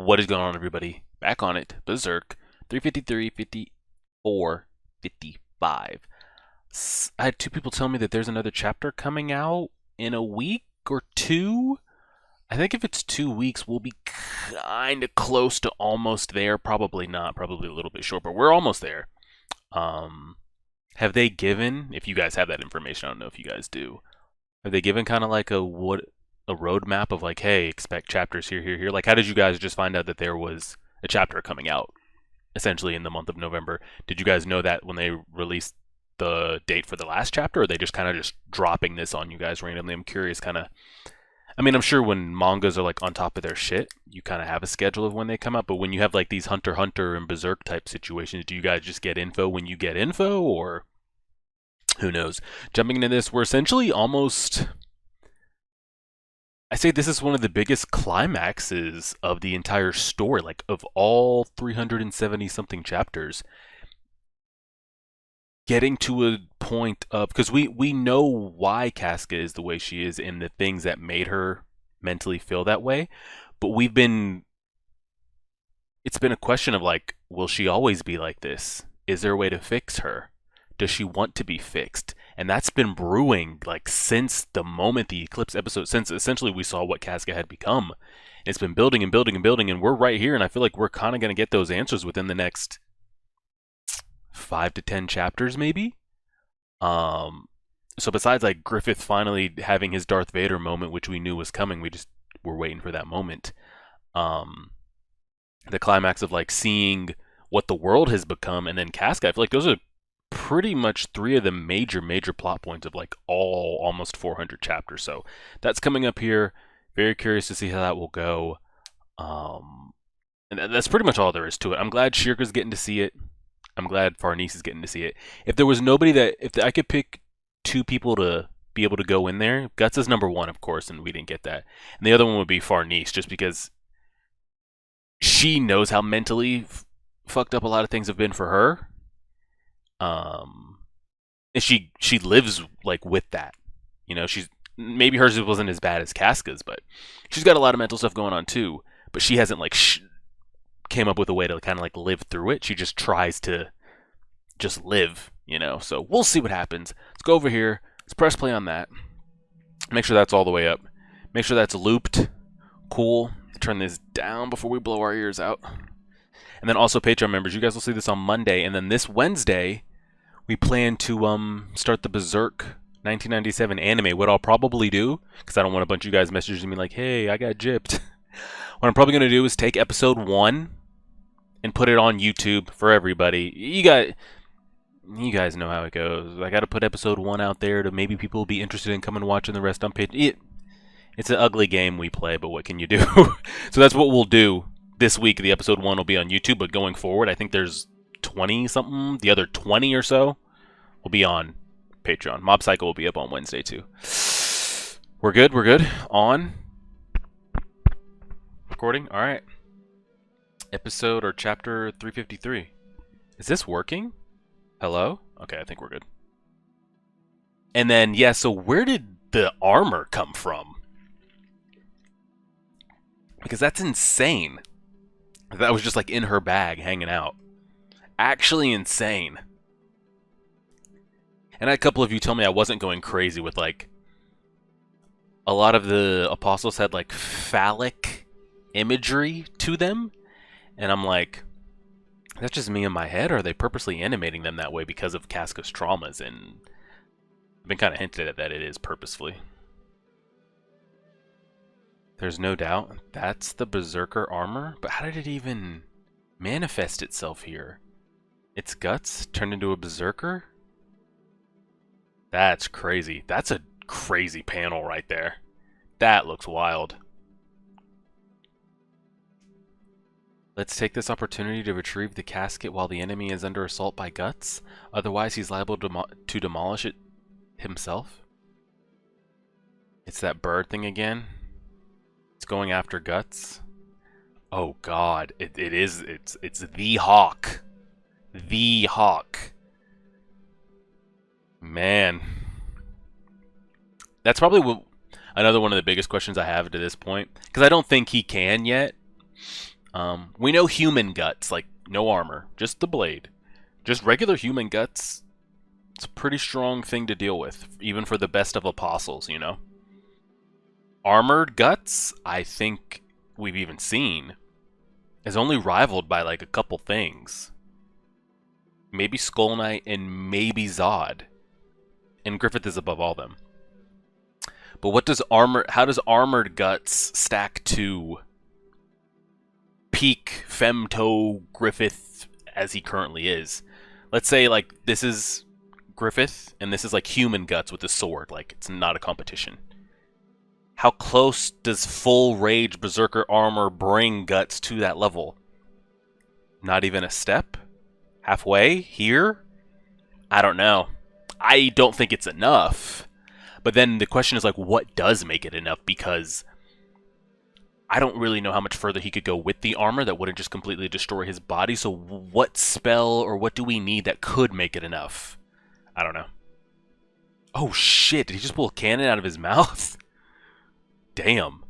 What is going on, everybody? Back on it. Berserk 353, 54, 55. I had two people tell me that there's another chapter coming out in a week or two. I think if it's 2 weeks, we'll be kind of close to almost there. Probably not. Probably a little bit short, but we're almost there. Have they given, if you guys have that information, I don't know if you guys do, have they given kind of like a roadmap of like, hey, expect chapters here, here, here? Like, how did you guys just find out that there was a chapter coming out essentially in the month of November? Did you guys know that when they released the date for the last chapter, or are they just kind of just dropping this on you guys randomly? I'm curious, kind of. I mean, I'm sure when mangas are like on top of their shit, you kind of have a schedule of when they come out. But when you have like these Hunter x Hunter and Berserk type situations, do you guys just get info when you get info, or who knows? Jumping into this, we're essentially almost. I say this is one of the biggest climaxes of the entire story, like of all 370 something chapters. Getting to a point of, because we know why Casca is the way she is and the things that made her mentally feel that way, but it's been a question of like, will she always be like this? Is there a way to fix her? Does she want to be fixed? And that's been brewing like since the moment the Eclipse episode, since essentially we saw what Casca had become. It's been building and building and building, and we're right here, and I feel like we're kind of going to get those answers within the next 5 to 10 chapters, maybe. So besides like Griffith finally having his Darth Vader moment, which we knew was coming, we just were waiting for that moment. The climax of like seeing what the world has become, and then Casca, I feel like those are pretty much three of the major plot points of like all almost 400 chapters. So that's coming up here. Very curious to see how that will go. And that's pretty much all there is to it. I'm glad Shirka's getting to see it. I'm glad Farnese is getting to see it. If there was nobody if I could pick two people to be able to go in there, Guts is number one, of course, and we didn't get that. And the other one would be Farnese, just because she knows how mentally fucked up a lot of things have been for her. And she lives like with that. You know, she's maybe hers wasn't as bad as Casca's, but she's got a lot of mental stuff going on too. But she hasn't like came up with a way to kind of like live through it. She just tries to just live, you know. So we'll see what happens. Let's go over here. Let's press play on that. Make sure that's all the way up. Make sure that's looped. Cool. Turn this down before we blow our ears out. And then also Patreon members, you guys will see this on Monday, and then this Wednesday we plan to start the Berserk 1997 anime. What I'll probably do, because I don't want a bunch of you guys messaging me like, hey, I got gypped. What I'm probably going to do is take episode 1 and put it on YouTube for everybody. You guys know how it goes. I got to put episode 1 out there to maybe people will be interested in coming and watching the rest on Patreon. It's an ugly game we play, but what can you do? So that's what we'll do. This week, the episode 1 will be on YouTube, but going forward, I think there's 20-something. The other 20 or so will be on Patreon. Mob Psycho will be up on Wednesday, too. We're good? We're good? On? Recording? Alright. Episode or chapter 353. Is this working? Hello? Okay, I think we're good. And then, yeah, so where did the armor come from? Because that's insane. That was just like in her bag hanging out. Actually insane. And I had a couple of you tell me I wasn't going crazy with like a lot of the apostles had like phallic imagery to them. And I'm like, that's just me in my head, or are they purposely animating them that way because of Casca's traumas? And I've been kind of hinted at that it is purposefully. There's no doubt that's the Berserker armor, but how did it even manifest itself here? Its guts turned into a Berserker? That's crazy. That's a crazy panel right there. That looks wild. Let's take this opportunity to retrieve the casket while the enemy is under assault by Guts. Otherwise, he's liable to demolish it himself. It's that bird thing again. It's going after Guts. Oh god, it's the Hawk. The Hawk. Man. That's probably another one of the biggest questions I have to this point. Because I don't think he can yet. We know human guts, like no armor, just the blade. Just regular human guts. It's a pretty strong thing to deal with, even for the best of apostles, you know? Armored guts, I think we've even seen, is only rivaled by like a couple things. Maybe Skull Knight and maybe Zod. And Griffith is above all them. But how does armored guts stack to peak femto Griffith as he currently is? Let's say like this is Griffith and this is like human guts with a sword, like it's not a competition. How close does full rage berserker armor bring guts to that level? Not even a step? Halfway? Here? I don't know. I don't think it's enough. But then the question is like, what does make it enough? Because I don't really know how much further he could go with the armor that wouldn't just completely destroy his body. So what spell or what do we need that could make it enough? I don't know. Oh shit, did he just pull a cannon out of his mouth? Damn.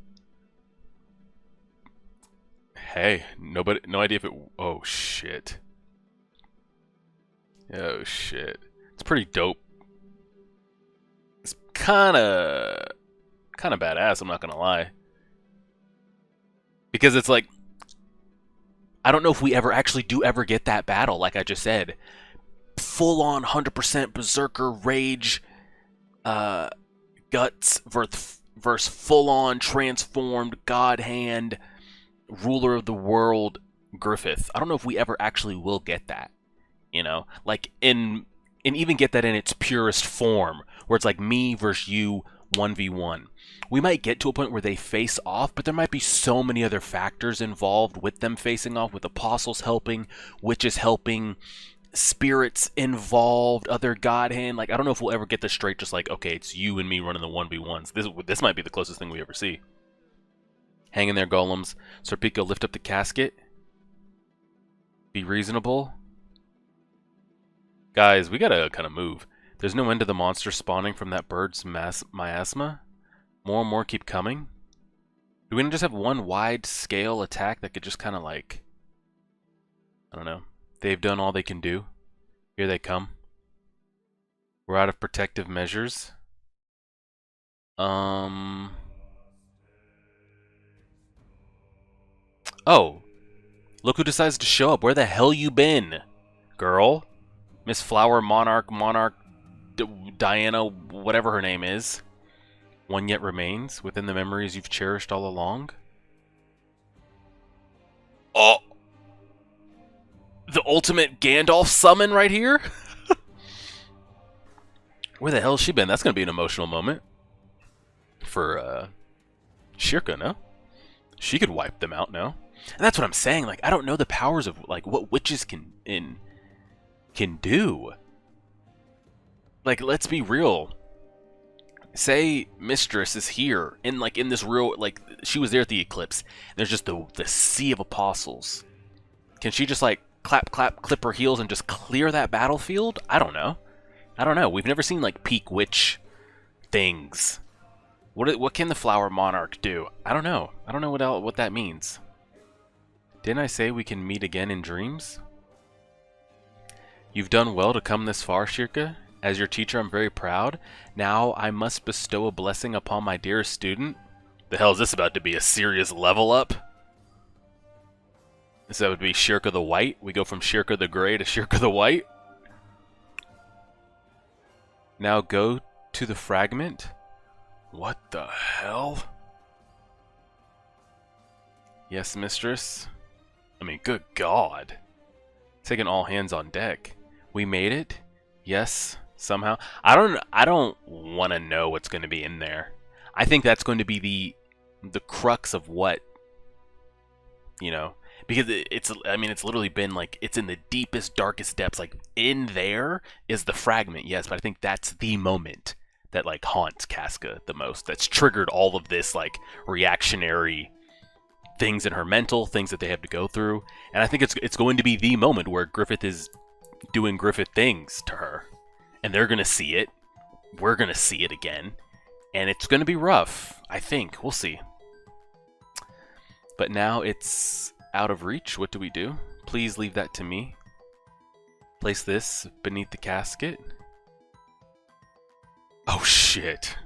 Hey, no idea if it... Oh shit. Oh shit. It's pretty dope. It's kinda badass, I'm not gonna lie. Because it's like, I don't know if we ever get that battle, like I just said. Full on 100% berserker rage, guts versus full on transformed god hand, ruler of the world Griffith. I don't know if we ever actually will get that, you know, like and even get that in its purest form, where it's like me versus you 1v1. We might get to a point where they face off, but there might be so many other factors involved with them facing off, with apostles helping, witches helping, spirits involved, other god hand. Like, I don't know if we'll ever get this straight, just like, okay, it's you and me running the 1v1s. This might be the closest thing we ever see. Hang in there, golems. Serpico, lift up the casket. Be reasonable. Guys, we gotta kind of move. There's no end to the monster spawning from that bird's miasma. More and more keep coming. Do we just have one wide scale attack that could just kind of like... I don't know. They've done all they can do. Here they come. We're out of protective measures. Oh. Look who decides to show up. Where the hell you been, girl? Miss Flower, Monarch, Diana, whatever her name is. One yet remains within the memories you've cherished all along. Oh! The ultimate Gandalf summon right here? Where the hell has she been? That's going to be an emotional moment. For, Shirka, no? She could wipe them out, no? And that's what I'm saying. Like, I don't know the powers of, like, what witches can do. Like, let's be real. Say Mistress is here in this real, like, she was there at the eclipse. There's just the sea of apostles. Can she just like clap, clip her heels and just clear that battlefield? I don't know. We've never seen like peak witch things. What can the Flower Monarch do? I don't know. What that means. Didn't I say we can meet again in dreams? You've done well to come this far, Shirka. As your teacher, I'm very proud. Now I must bestow a blessing upon my dearest student. The hell is this about to be? A serious level up? This would be Shirka the White. We go from Shirka the Gray to Shirka the White. Now go to the fragment. What the hell? Yes, mistress. I mean, good God. Taking all hands on deck. We made it? Yes, somehow. I don't want to know what's going to be in there. I think that's going to be the crux of what, you know, because it's literally been like, it's in the deepest, darkest depths. Like, in there is the fragment, yes, but I think that's the moment that like haunts Casca the most. That's triggered all of this like reactionary things in her mental, things that they have to go through. And I think it's going to be the moment where Griffith is doing Griffith things to her. And they're going to see it. We're going to see it again. And it's going to be rough, I think. We'll see. But now it's out of reach. What do we do? Please leave that to me. Place this beneath the casket. Oh shit.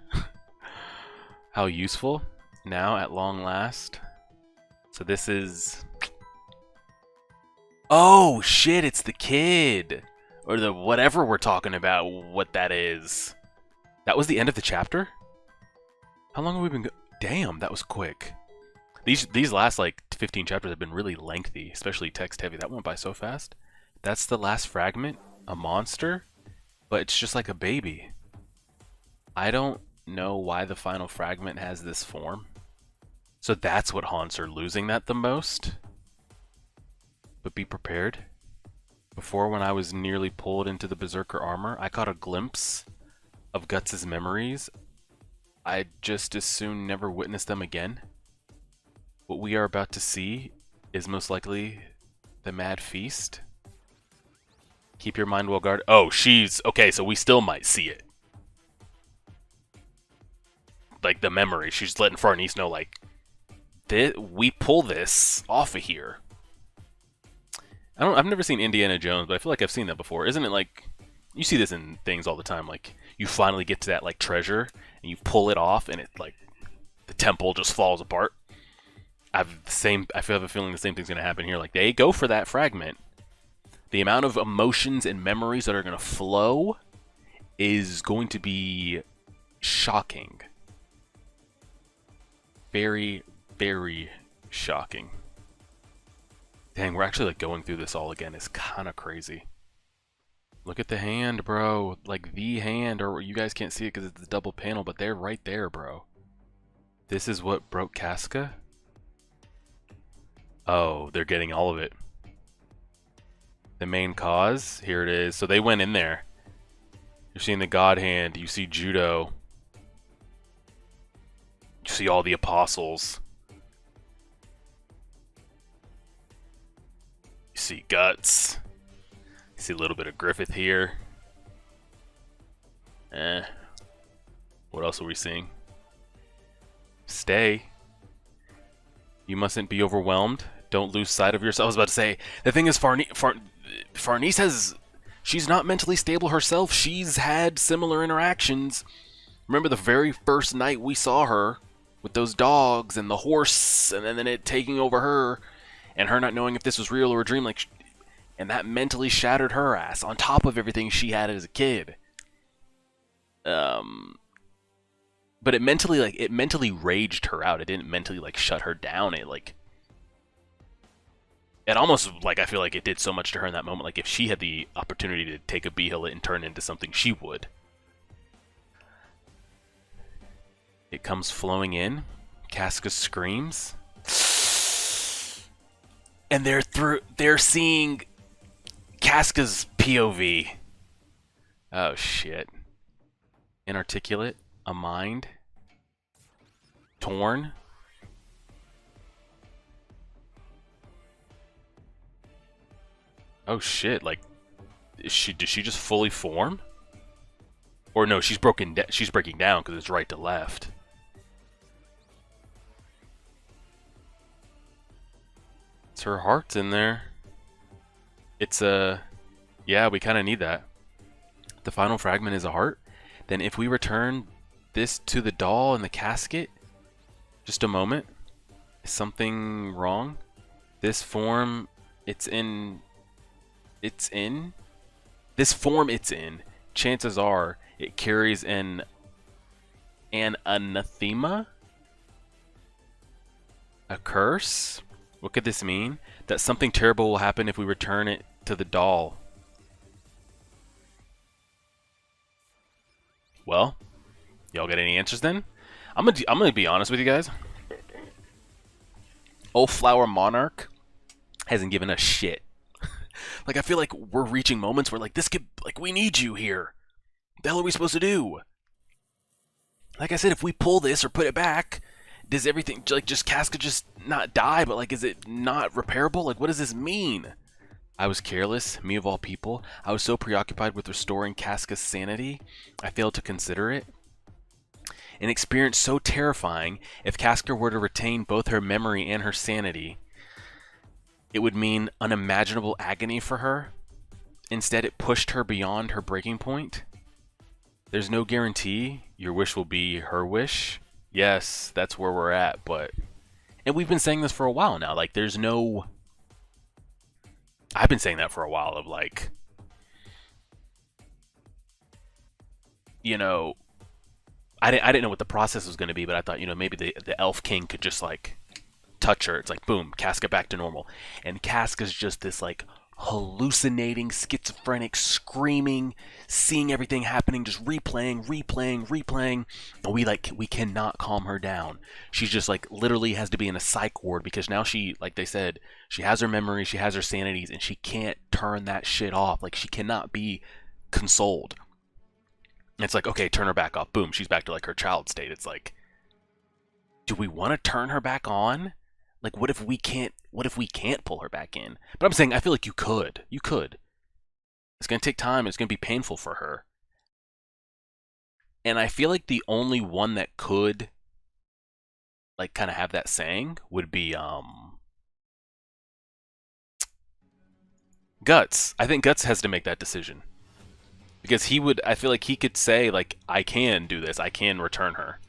How useful. Now at long last. So this is... Oh shit, it's the kid! Or the whatever we're talking about, what that is. That was the end of the chapter? How long have we been Damn, that was quick. These last like 15 chapters have been really lengthy, especially text heavy. That went by so fast. That's the last fragment, a monster, but it's just like a baby. I don't know why the final fragment has this form. So that's what haunts her, losing that the most. But be prepared. Before, when I was nearly pulled into the Berserker armor, I caught a glimpse of Guts' memories. I'd just as soon never witness them again. What we are about to see is most likely the Mad Feast. Keep your mind well guarded. Oh, she's... Okay, so we still might see it. Like, the memory. She's letting Farnese know, like, we pull this off of here. I've never seen Indiana Jones, but I feel like I've seen that before. Isn't it like... You see this in things all the time. Like, you finally get to that, like, treasure, and you pull it off, and it, like... The temple just falls apart. I have a feeling the same thing's going to happen here. Like, they go for that fragment. The amount of emotions and memories that are going to flow is going to be shocking. Very, very shocking. Dang, we're actually like going through this all again. It's kind of crazy. Look at the hand, bro. Like the hand, or you guys can't see it because it's the double panel, but they're right there, bro. This is what broke Casca? Oh, they're getting all of it. The main cause, here it is. So they went in there. You're seeing the God Hand. You see Judo. You see all the apostles. You see Guts. You see a little bit of Griffith here. What else are we seeing? Stay. You mustn't be overwhelmed. Don't lose sight of yourself. I was about to say, the thing is, Farnese has... She's not mentally stable herself. She's had similar interactions. Remember the very first night we saw her with those dogs and the horse, and then it taking over her, and her not knowing if this was real or a dream, like, and that mentally shattered her ass on top of everything she had as a kid. But it mentally raged her out. It didn't mentally like shut her down. It almost, like, I feel like it did so much to her in that moment. Like, if she had the opportunity to take a Behelit and turn into something, she would. It comes flowing in. Casca screams. And they're seeing Casca's POV. Oh, shit. Inarticulate. A mind. Torn. Oh shit! Like, did she just fully form? Or no, she's breaking down because it's right to left. It's her heart's in there. It's yeah, we kind of need that. The final fragment is a heart. Then if we return this to the doll in the casket, just a moment. Is something wrong? This form, it's in. This form it's in, chances are it carries an anathema? A curse? What could this mean? That something terrible will happen if we return it to the doll. Well, y'all got any answers then? I'm gonna be honest with you guys. Old Flower Monarch hasn't given a shit. Like, I feel like we're reaching moments where, like, this could, like, we need you here. What the hell are we supposed to do? Like I said, if we pull this or put it back, does everything, like, just Casca just not die, but, like, is it not repairable? Like, what does this mean? I was careless, me of all people. I was so preoccupied with restoring Casca's sanity, I failed to consider it. An experience so terrifying, if Casca were to retain both her memory and her sanity, it would mean unimaginable agony for her. Instead, it pushed her beyond her breaking point. There's no guarantee your wish will be her wish. Yes, that's where we're at, but... And we've been saying this for a while now. Like, there's no... I've been saying that for a while of, like... You know... I didn't know what the process was going to be, but I thought, you know, maybe the Elf King could just, like, touch her. It's like, boom, Casca back to normal. And Casca's just this, like, hallucinating, schizophrenic, screaming, seeing everything happening, just replaying. And we cannot calm her down. She's just, like, literally has to be in a psych ward because now she, like they said, she has her memories, she has her sanities, and she can't turn that shit off. Like, she cannot be consoled. It's like, okay, turn her back off. Boom, she's back to, like, her child state. It's like, do we want to turn her back on? Like, what if we can't pull her back in? But I'm saying, I feel like you could. You could. It's going to take time. It's going to be painful for her. And I feel like the only one that could, like, kind of have that saying would be, Guts. I think Guts has to make that decision. Because I feel like he could say, like, I can do this. I can return her.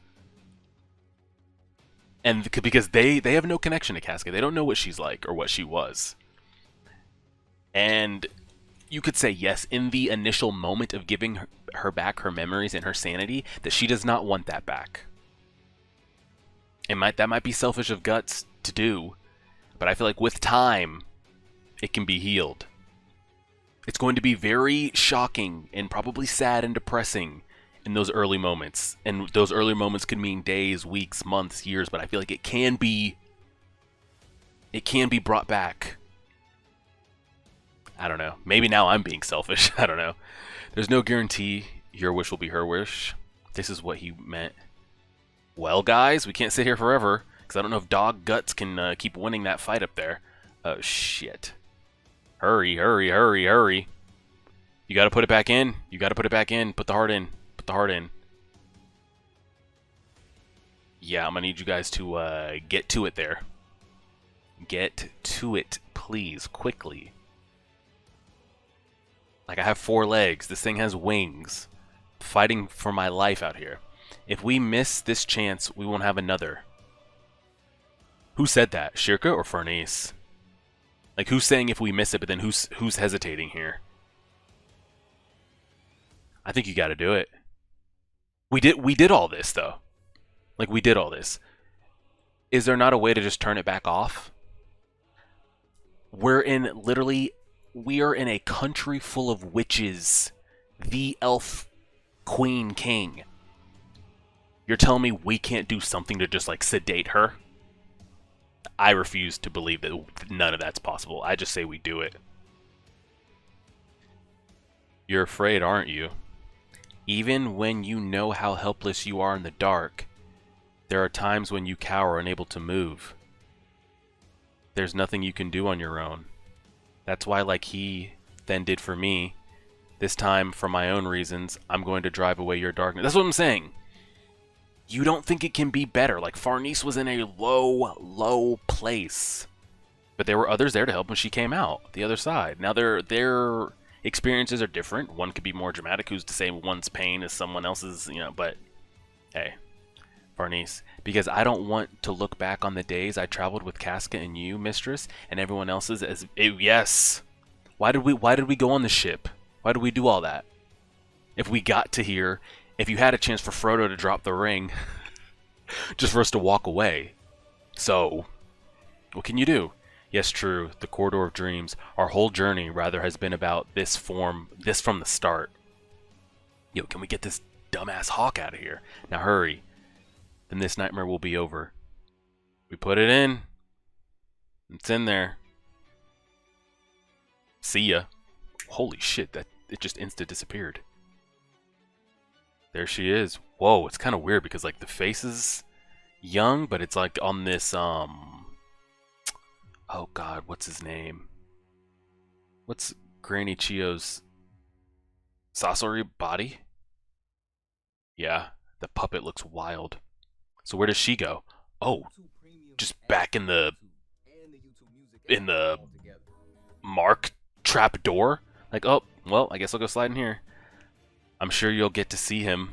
And because they have no connection to Casca. They don't know what she's like or what she was. And you could say, yes, in the initial moment of giving her back her memories and her sanity, that she does not want that back. That might be selfish of Guts to do, but I feel like with time, it can be healed. It's going to be very shocking and probably sad and depressing in those early moments. And those early moments could mean days, weeks, months, years, but I feel like it can be brought back. I don't know. Maybe now I'm being selfish. I don't know. There's no guarantee your wish will be her wish. This is what he meant. Well, guys, we can't sit here forever, because I don't know if Dog Guts can keep winning that fight up there. Oh, shit. Hurry. You gotta put it back in. Put the heart in. Yeah, I'm gonna need you guys to get to it there. Get to it, please, quickly. Like, I have 4 legs. This thing has wings. Fighting for my life out here. If we miss this chance, we won't have another. Who said that? Shirka or Farnese? Like, who's saying if we miss it, but then who's hesitating here? I think you gotta do it. We did all this, though. Like, we did all this. Is there not a way to just turn it back off? We are in a country full of witches. The elf queen king. You're telling me we can't do something to just, like, sedate her? I refuse to believe that none of that's possible. I just say we do it. You're afraid, aren't you? Even when you know how helpless you are in the dark, there are times when you cower, unable to move. There's nothing you can do on your own. That's why, like he then did for me, this time, for my own reasons, I'm going to drive away your darkness. That's what I'm saying. You don't think it can be better. Like, Farnese was in a low place. But there were others there to help when she came out, the other side. Now, their experiences are different. One could be more dramatic. Who's to say one's pain is someone else's, you know, but hey, Farnese. Because I don't want to look back on the days I traveled with Casca and you, mistress, and everyone else's as... yes! Why did we go on the ship? Why did we do all that? If we got to here... If you had a chance for Frodo to drop the ring, just for us to walk away. So, what can you do? Yes, true, the Corridor of Dreams. Our whole journey, rather, has been about this from the start. Yo, can we get this dumbass hawk out of here? Now hurry. Then this nightmare will be over. We put it in. It's in there. See ya. Holy shit, it just insta disappeared. There she is. Whoa, it's kind of weird because, like, the face is young, but it's like on this, oh god, what's his name? What's Granny Chio's Sasori body? Yeah, the puppet looks wild. So where does she go? Oh, just back in the mark trap door. Like, oh, well, I guess I'll go slide in here. I'm sure you'll get to see him.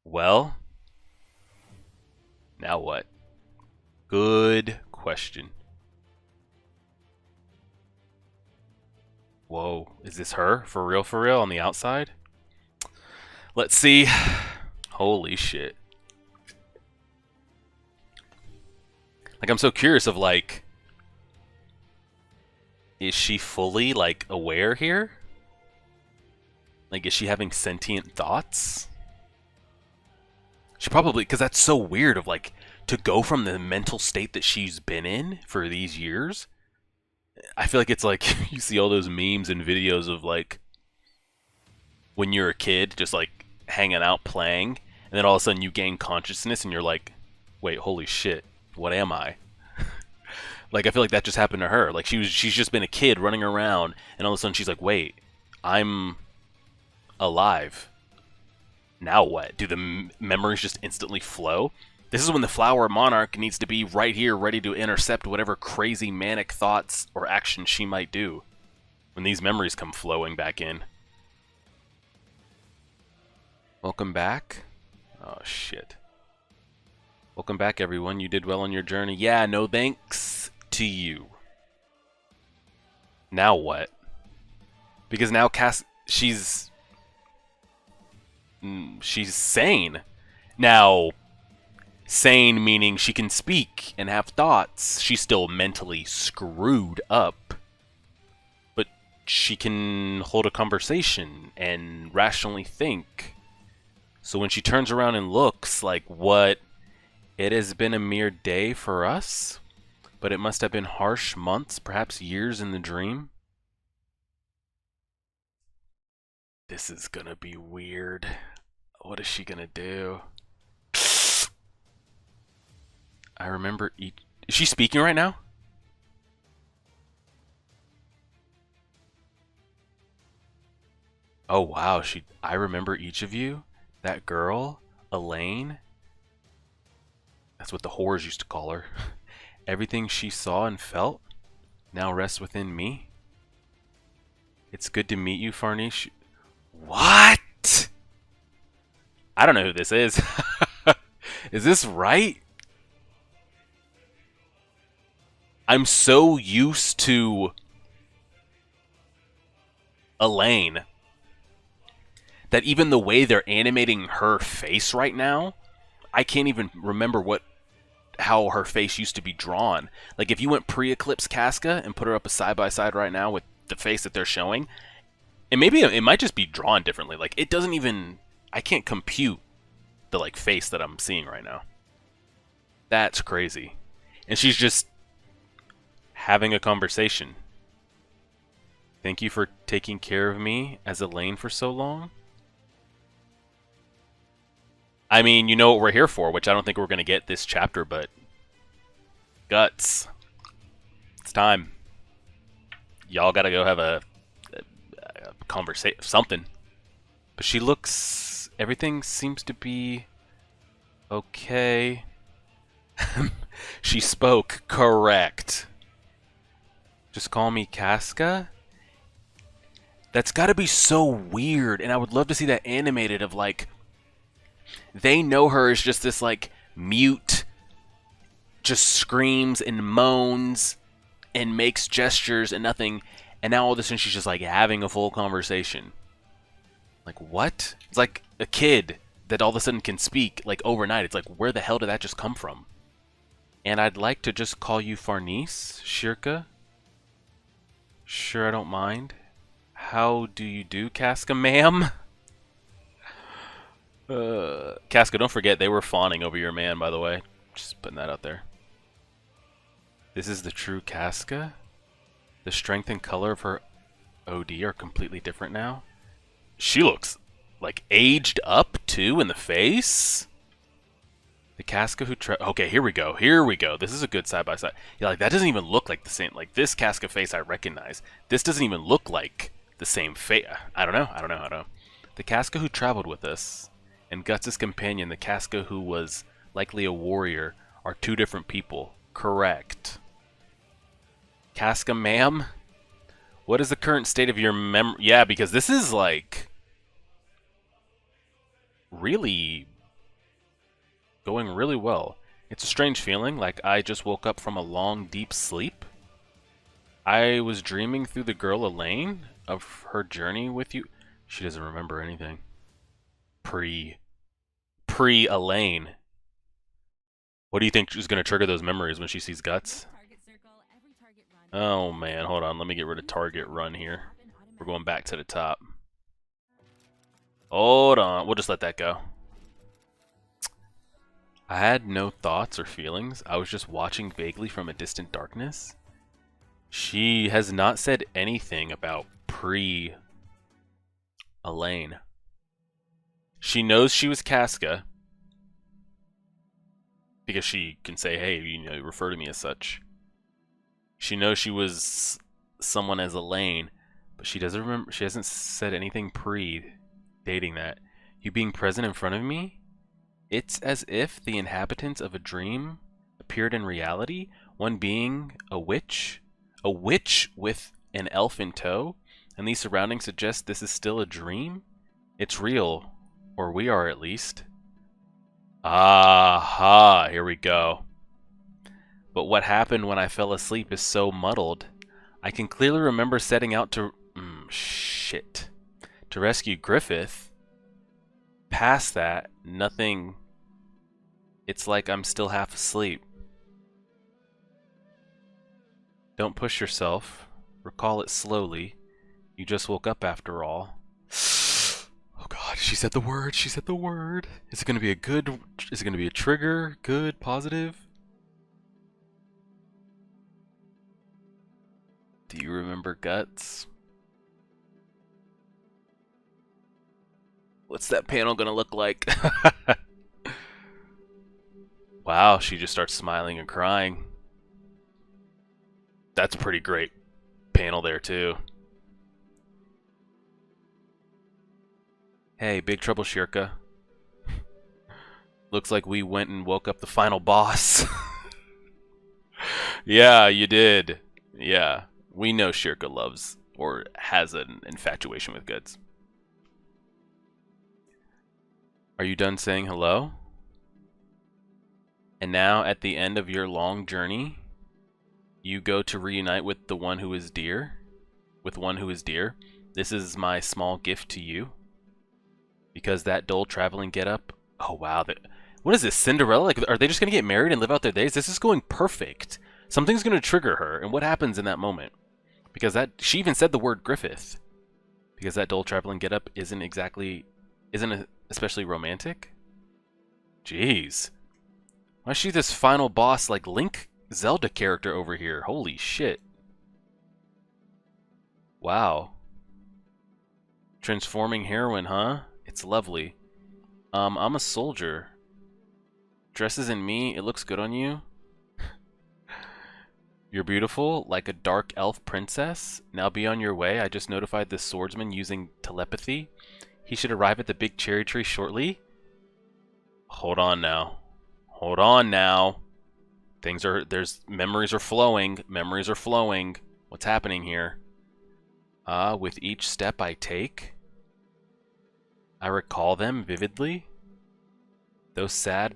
Well, now what? Good question. Whoa, is this her? For real, on the outside? Let's see. Holy shit. Like, I'm so curious of, like, is she fully, like, aware here? Like, is she having sentient thoughts? She probably, because that's so weird of, like, to go from the mental state that she's been in for these years. I feel like it's like, you see all those memes and videos of, like, when you're a kid, just, like, hanging out, playing, and then all of a sudden you gain consciousness and you're like, wait, holy shit, what am I? Like, I feel like that just happened to her. Like, she's just been a kid running around, and all of a sudden she's like, wait, I'm alive. Now what? Do the memories just instantly flow? This is when the flower monarch needs to be right here, ready to intercept whatever crazy manic thoughts or actions she might do when these memories come flowing back in. Welcome back. Oh, shit. Welcome back, everyone. You did well on your journey. Yeah, no thanks to you. Now what? Because now she's sane. Now, sane meaning she can speak and have thoughts. She's still mentally screwed up. But she can hold a conversation and rationally think. So when she turns around and looks like, what? It has been a mere day for us, but it must have been harsh months, perhaps years in the dream. This is gonna be weird. What is she gonna do? I remember each... Is she speaking right now? Oh wow, I remember each of you. That girl, Elaine. That's what the whores used to call her. Everything she saw and felt now rests within me. It's good to meet you, Farnish. What? I don't know who this is. Is this right? I'm so used to Elaine that even the way they're animating her face right now, I can't even remember how her face used to be drawn. Like, if you went pre-Eclipse Casca and put her up a side-by-side right now with the face that they're showing, and maybe it might just be drawn differently. Like, it doesn't even... I can't compute the, like, face that I'm seeing right now. That's crazy. And she's just having a conversation. Thank you for taking care of me as Elaine for so long. I mean, you know what we're here for, which I don't think we're going to get this chapter, but... Guts. It's time. Y'all gotta go have a conversation, something. But she looks... Everything seems to be... okay. She spoke correct. Just call me Casca? That's gotta be so weird, and I would love to see that animated of, like... They know her as just this, like, mute, just screams and moans and makes gestures and nothing, and now all of a sudden she's just, like, having a full conversation. Like, what? It's like a kid that all of a sudden can speak, like, overnight. It's like, where the hell did that just come from? And I'd like to just call you Farnice, Shirka. Sure, I don't mind. How do you do, Casca, ma'am? Casca, don't forget, they were fawning over your man, by the way. Just putting that out there. This is the true Casca? The strength and color of her OD are completely different now. She looks, like, aged up, too, in the face? The Casca who okay, here we go. Here we go. This is a good side-by-side. Yeah, like, that doesn't even look like the same. Like, this Casca face I recognize. This doesn't even look like the same face. I don't know. The Casca who traveled with us... and Guts' companion, the Casca who was likely a warrior, are two different people. Correct. Casca, ma'am? What is the current state of your memory? Yeah, because this is like really going really well. It's a strange feeling, like I just woke up from a long, deep sleep. I was dreaming through the girl Elaine of her journey with you. She doesn't remember anything. Pre-Elaine. What do you think is going to trigger those memories when she sees guts? Oh man, hold on. Let me get rid of target run here. We're going back to the top. Hold on. We'll just let that go. I had no thoughts or feelings. I was just watching vaguely from a distant darkness. She has not said anything about pre-Elaine. She knows she was Casca. Because she can say, hey, you know, refer to me as such. She knows she was someone as Elaine, but she doesn't remember. She hasn't said anything pre-dating that. You being present in front of me? It's as if the inhabitants of a dream appeared in reality, one being a witch with an elf in tow, and these surroundings suggest this is still a dream? It's real, or we are at least. Aha, here we go. But what happened when I fell asleep is so muddled. I can clearly remember setting out to... to rescue Griffith. Past that, nothing... It's like I'm still half asleep. Don't push yourself. Recall it slowly. You just woke up after all. Oh god, she said the word. She said the word. Is it going to be a good... Is it going to be a trigger? Good? Positive? Do you remember guts? What's that panel gonna look like? Wow, she just starts smiling and crying. That's a pretty great panel there too. Hey, big trouble, Shirka. Looks like we went and woke up the final boss. Yeah, you did. Yeah. We know Shirka loves or has an infatuation with goods. Are you done saying hello? And now, at the end of your long journey, you go to reunite with the one who is dear? With one who is dear? This is my small gift to you. Because that dull traveling getup... Oh, wow. What is this, Cinderella? Like, are they just going to get married and live out their days? This is going perfect. Something's going to trigger her, and what happens in that moment? Because that she even said the word Griffith. Because that dull traveling getup isn't especially romantic. Jeez. Why is she this final boss like Link Zelda character over here? Holy shit. Wow. Transforming heroine, huh? It's lovely. I'm a soldier. Dresses in me, it looks good on you. You're beautiful, like a dark elf princess. Now be on your way. I just notified the swordsman using telepathy. He should arrive at the big cherry tree shortly. Hold on now. Hold on now. Memories are flowing. Memories are flowing. What's happening here? With each step I take, I recall them vividly. Those sad,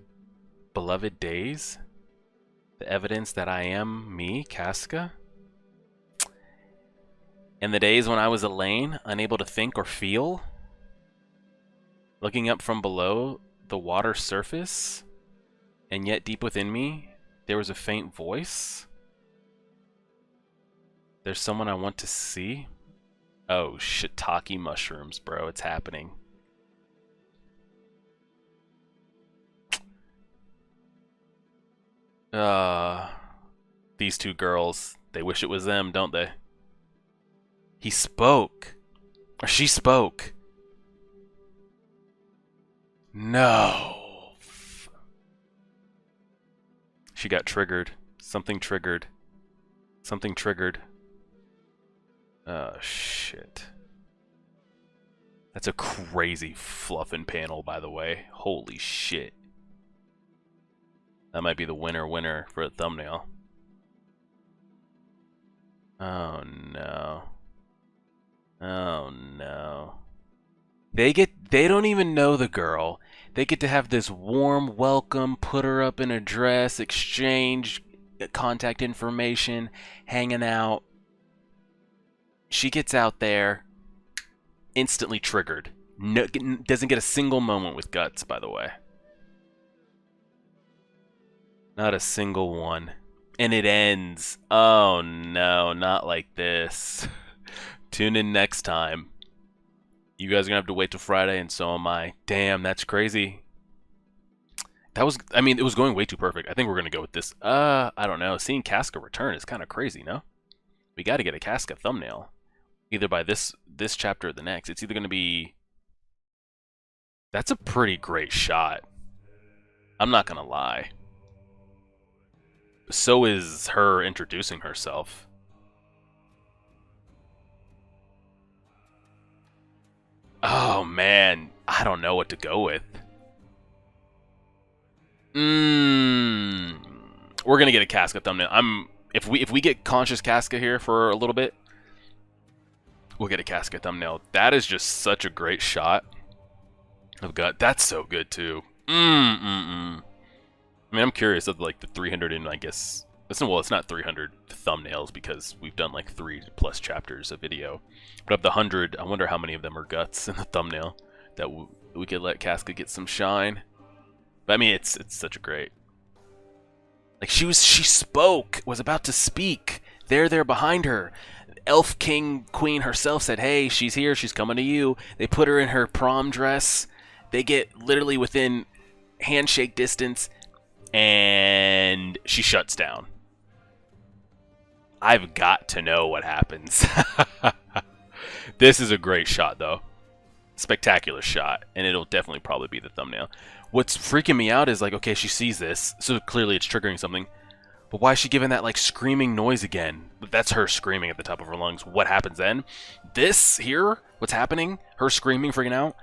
beloved days. The evidence that I am me, Casca. And the days when I was Elaine, unable to think or feel. Looking up from below the water surface, and yet deep within me, there was a faint voice. There's someone I want to see. Oh, shiitake mushrooms, bro. It's happening. These two girls, they wish it was them, don't they? He spoke. Or she spoke. No. She got triggered. Something triggered. Something triggered. Oh, shit. That's a crazy fluffin' panel, by the way. Holy shit. That might be the winner for a thumbnail. Oh no. Oh no. They don't even know the girl. They get to have this warm welcome, put her up in a dress, exchange contact information, hanging out. She gets out there, instantly triggered. No, doesn't get a single moment with Guts, by the way. Not a single one. And it ends. Oh no, not like this. Tune in next time. You guys are gonna have to wait till Friday, and so am I. Damn, that's crazy. That was, I mean, it was going way too perfect. I think we're gonna go with this. I don't know. Seeing Casca return is kind of crazy, no? We got to get a Casca thumbnail, either by this chapter or the next. It's either gonna be. That's a pretty great shot. I'm not gonna lie. So is her introducing herself. Oh man, I don't know what to go with. We're gonna get a Casca thumbnail. If we get conscious Casca here for a little bit, we'll get a Casca thumbnail. That is just such a great shot of Gut. That's so good too. I mean, I'm curious of like the 300 and I guess well, it's not 300 thumbnails because we've done like 3+ chapters of video. But of the 100, I wonder how many of them are Guts in the thumbnail that we could let Casca get some shine. But I mean, it's such a great. Like she spoke, was about to speak. They're behind her. Elf King Queen herself said, "Hey, she's here. She's coming to you." They put her in her prom dress. They get literally within handshake distance, and she shuts down. I've got to know what happens. This is a great shot, though. Spectacular shot, and it'll definitely probably be the thumbnail. What's freaking me out is like, okay, she sees this, so clearly it's triggering something. But why is she giving that like screaming noise again? That's her screaming at the top of her lungs. What happens then? This here, what's happening? Her screaming, freaking out.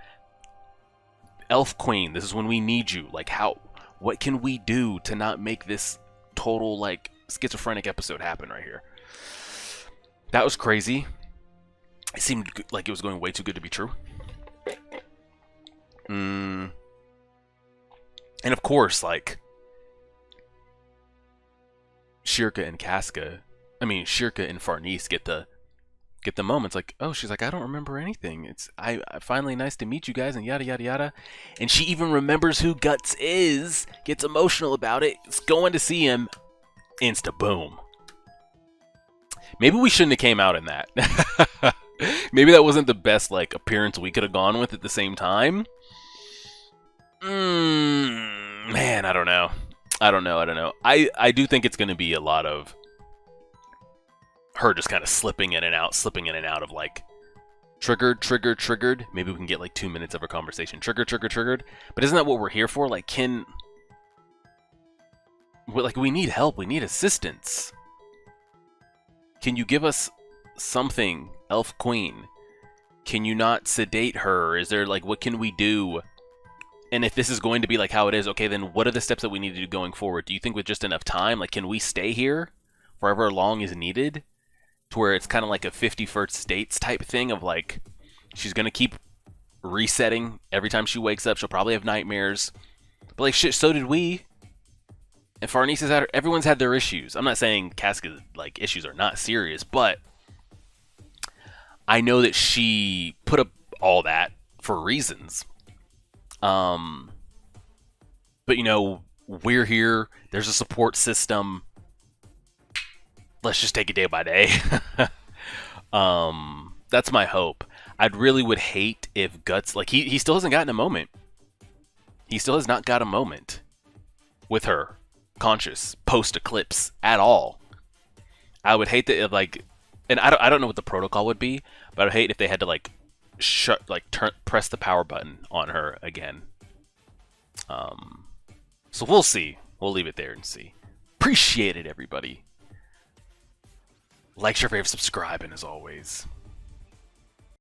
Elf Queen, this is when we need you. Like how? What can we do to not make this total like schizophrenic episode happen right here? That was crazy. It seemed like it was going way too good to be true. And of course, like Shirka and Casca, Shirka and Farnese get the moments like, oh, she's like, I don't remember anything. It's I finally nice to meet you guys and yada yada yada. And she even remembers who Guts is, gets emotional about it, is going to see him, insta boom. Maybe we shouldn't have came out in that. Maybe that wasn't the best like appearance we could have gone with at the same time. Man, I don't know. I don't know. I do think it's going to be a lot of her just kind of slipping in and out of like triggered. Maybe we can get like 2 minutes of her conversation. Triggered. But isn't that what we're here for? Like, we need help. We need assistance. Can you give us something, Elf Queen? Can you not sedate her? Is there like, what can we do? And if this is going to be like how it is, okay, then what are the steps that we need to do going forward? Do you think with just enough time, like, can we stay here for however long is needed? To where it's kind of like a 51st States type thing of like, she's going to keep resetting every time she wakes up. She'll probably have nightmares. But like, shit, so did we. And Farnese has had, everyone's had their issues. I'm not saying Casca's like issues are not serious, but I know that she put up all that for reasons. But you know, we're here. There's a support system. Let's just take it day by day. That's my hope. I'd really would hate if Guts, like he still hasn't gotten a moment. He still has not got a moment with her conscious post-eclipse at all. I would hate that if like, and I don't know what the protocol would be, but I would hate if they had to like press the power button on her again. So we'll see. We'll leave it there and see. Appreciate it, everybody. Like, share, favorite, subscribe, and as always,